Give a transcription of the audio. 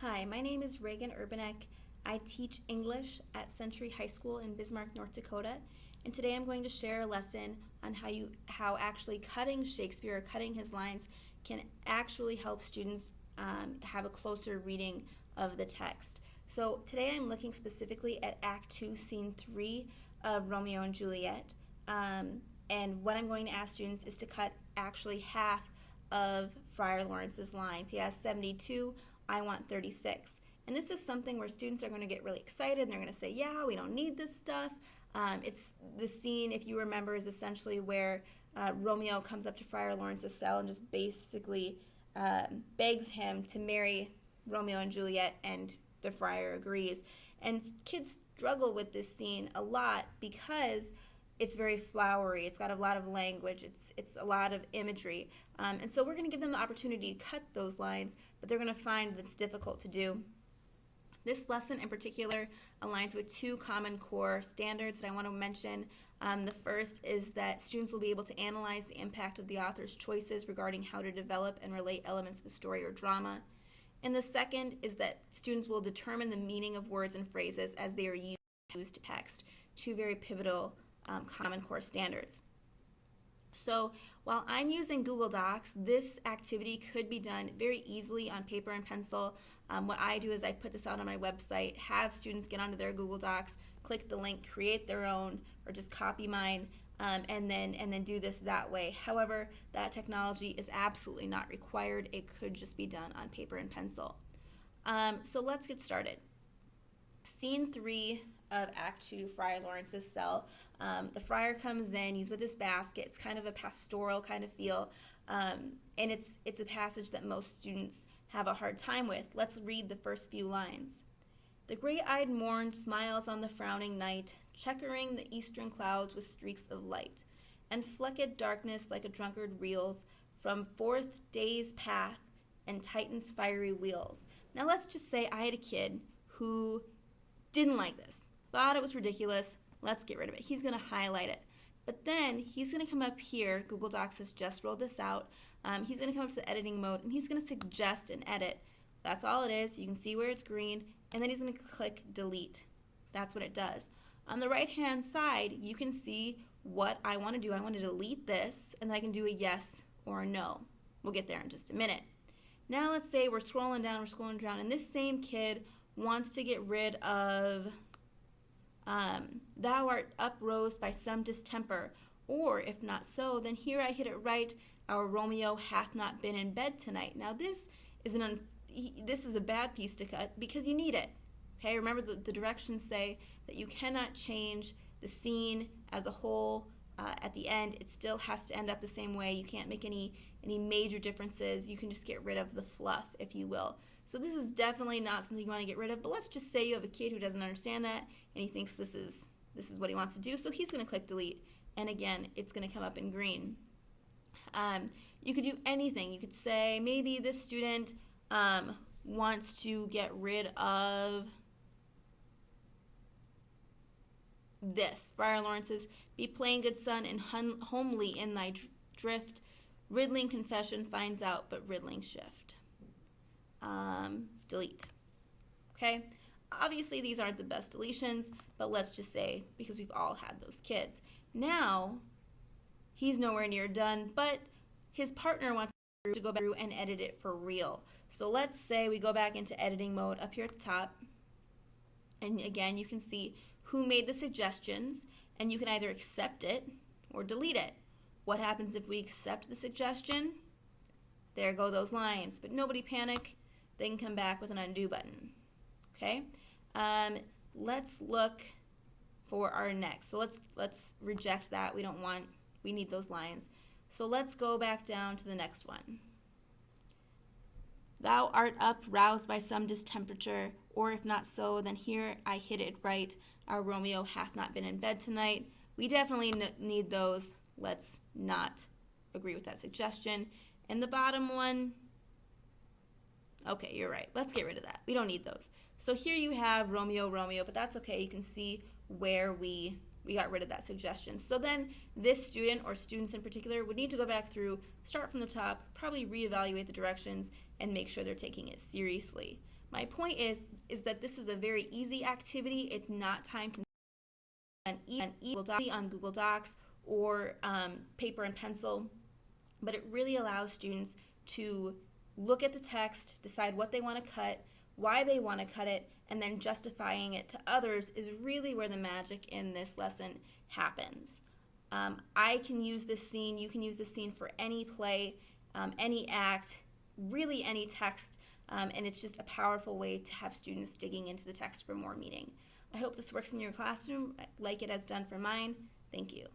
Hi, my name is Reagan Urbanek. I teach English at Century High School in Bismarck, North Dakota, and today I'm going to share a lesson on how actually cutting Shakespeare or cutting his lines can actually help students have a closer reading of the text. So today I'm looking specifically at Act 2, Scene 3 of Romeo and Juliet, and what I'm going to ask students is to cut actually half of Friar Lawrence's lines. He has 72. I want 36. And this is something where students are going to get really excited and they're going to say, yeah, we don't need this stuff. It's the scene, if you remember, is essentially where Romeo comes up to Friar Lawrence's cell and just basically begs him to marry Romeo and Juliet, and the friar agrees. And kids struggle with this scene a lot because it's very flowery. It's got a lot of language. It's a lot of imagery. And so we're going to give them the opportunity to cut those lines, but they're going to find that it's difficult to do. This lesson in particular aligns with two common core standards that I want to mention. The first is that students will be able to analyze the impact of the author's choices regarding how to develop and relate elements of a story or drama. And the second is that students will determine the meaning of words and phrases as they are used to text. Two very pivotal common core standards. So while I'm using Google Docs, this activity could be done very easily on paper and pencil. What I do is I put this out on my website, have students get onto their Google Docs, click the link, create their own, or just copy mine, and then do this that way. However, that technology is absolutely not required. It could just be done on paper and pencil. So let's get started. Scene 3 of Act 2, Friar Lawrence's cell. The friar comes in, he's with his basket. It's kind of a pastoral kind of feel, and it's a passage that most students have a hard time with. Let's read the first few lines. The gray-eyed morn smiles on the frowning night, checkering the eastern clouds with streaks of light, and flecked darkness like a drunkard reels from forth day's path and Titan's fiery wheels. Now let's just say I had a kid who didn't like this, thought it was ridiculous, let's get rid of it. He's going to highlight it. But then he's going to come up here, Google Docs has just rolled this out, he's going to come up to the editing mode and he's going to suggest an edit. That's all it is. You can see where it's green, and then he's going to click delete. That's what it does. On the right hand side, you can see what I want to do. I want to delete this, and then I can do a yes or a no. We'll get there in just a minute. Now let's say we're scrolling down, and this same kid wants to get rid of thou art uprose by some distemper, or if not so, then here I hit it right, our Romeo hath not been in bed tonight. Now this is this is a bad piece to cut because you need it. Okay, remember the directions say that you cannot change the scene as a whole. At the end, it still has to end up the same way. You can't make any major differences. You can just get rid of the fluff, if you will. So this is definitely not something you want to get rid of, but let's just say you have a kid who doesn't understand that and he thinks this is what he wants to do, so he's going to click delete, and again, it's going to come up in green. You could do anything. You could say maybe this student wants to get rid of this. Friar Lawrence's, be plain, good son, and homely in thy drift. Riddling confession finds out, but riddling shift. Delete. Okay? Obviously, these aren't the best deletions, but let's just say, because we've all had those kids. Now, he's nowhere near done, but his partner wants to go back through and edit it for real. So let's say we go back into editing mode up here at the top, and again, you can see who made the suggestions, and you can either accept it or delete it. What happens if we accept the suggestion? There go those lines, but nobody panic. They can come back with an undo button. Okay? Let's look for our next. So let's reject that. We need those lines. So let's go back down to the next one. Thou art up, roused by some distemperature, or if not so, then here I hit it right. Our Romeo hath not been in bed tonight. We definitely need those. Let's not agree with that suggestion. And the bottom one, okay, you're right. Let's get rid of that. We don't need those. So here you have Romeo, but that's okay. You can see where we got rid of that suggestion. So then this student, or students in particular, would need to go back through, start from the top, probably reevaluate the directions, and make sure they're taking it seriously. My point is that this is a very easy activity. It's not time consuming on Google Docs or paper and pencil, but it really allows students to look at the text, decide what they want to cut, why they want to cut it, and then justifying it to others is really where the magic in this lesson happens. I can use this scene, you can use this scene for any play, any act, really any text, and it's just a powerful way to have students digging into the text for more meaning. I hope this works in your classroom like it has done for mine. Thank you.